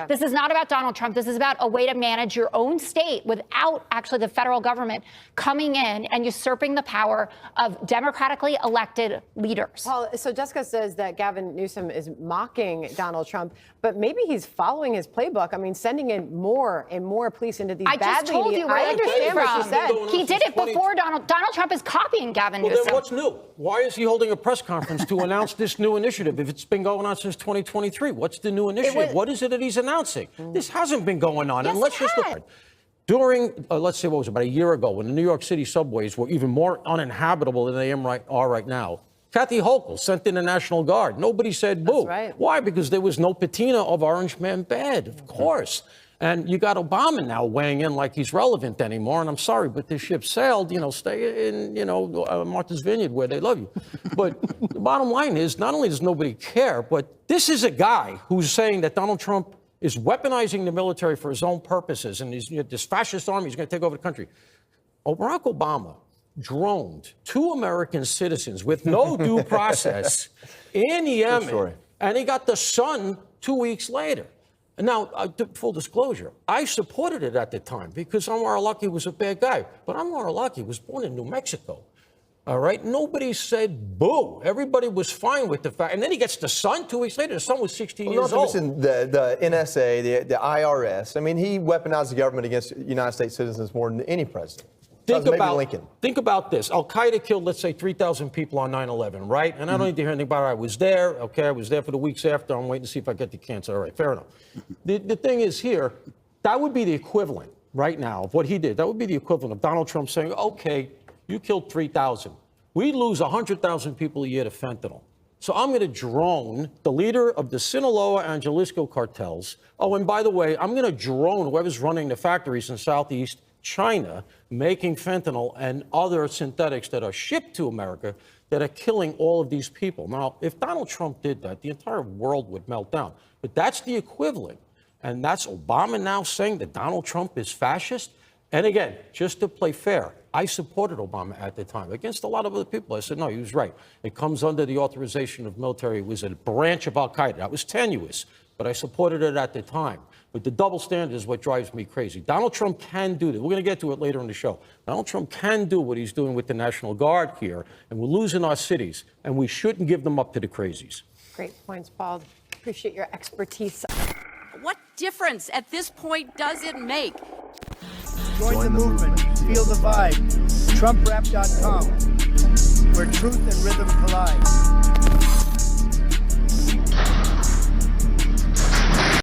This is not about Donald Trump. This is about a way to manage your own state without actually the federal government coming in and usurping the power of democratically elected leaders. Paul, so Jessica says that Gavin Newsom is mocking Donald Trump, but maybe he's following his playbook. I mean, sending in more and more police into these I bad just told you where I understand what she said. He did it before Donald Trump is copying Gavin Newsom. Well, then what's new? Why is he holding a press conference to announce this new initiative if it's been going on since 2023? What's the new initiative? What is it that he's announcing? This hasn't been going on. Yes, and let's just look at it. During, let's say, what was it, about a year ago, when the New York City subways were even more uninhabitable than they are right now, Kathy Hochul sent in the National Guard. Nobody said boo. That's right. Why? Because there was no patina of Orange Man bad, of course. And you got Obama now weighing in like he's relevant anymore. And I'm sorry, but this ship sailed, stay in, Martha's Vineyard where they love you. But the bottom line is, not only does nobody care, but this is a guy who's saying that Donald Trump is weaponizing the military for his own purposes. And he's this fascist army is going to take over the country. Barack Obama droned 2 American citizens with no due process in Yemen. And he got the son 2 weeks later. And now, full disclosure, I supported it at the time because Anwar al-Awlaki was a bad guy. But Anwar al-Awlaki was born in New Mexico. All right? Nobody said boo. Everybody was fine with the fact. And then he gets the son 2 weeks later. The son was 16 years old. Listen, the NSA, the IRS, I mean, he weaponized the government against United States citizens more than any president. Think about this. Al-Qaeda killed, let's say, 3,000 people on 9/11, right? And I don't need to hear anything about it. I was there. Okay, I was there for the weeks after. I'm waiting to see if I get the cancer. All right, fair enough. The thing is here, that would be the equivalent right now of what he did. That would be the equivalent of Donald Trump saying, okay, you killed 3,000. We lose 100,000 people a year to fentanyl. So I'm going to drone the leader of the Sinaloa and Jalisco cartels. Oh, and by the way, I'm going to drone whoever's running the factories in Southeast China making fentanyl and other synthetics that are shipped to America that are killing all of these people. Now, if Donald Trump did that, the entire world would melt down. But that's the equivalent. And that's Obama now saying that Donald Trump is fascist. And again, just to play fair, I supported Obama at the time against a lot of other people. I said, no, he was right. It comes under the authorization of military. It was a branch of al-Qaeda. That was tenuous, but I supported it at the time. But the double standard is what drives me crazy. Donald Trump can do this. We're going to get to it later in the show. Donald Trump can do what he's doing with the National Guard here, and we're losing our cities, and we shouldn't give them up to the crazies. Great points, Paul. Appreciate your expertise. What difference at this point does it make? Join the movement. Feel the vibe. TrumpRap.com, where truth and rhythm collide.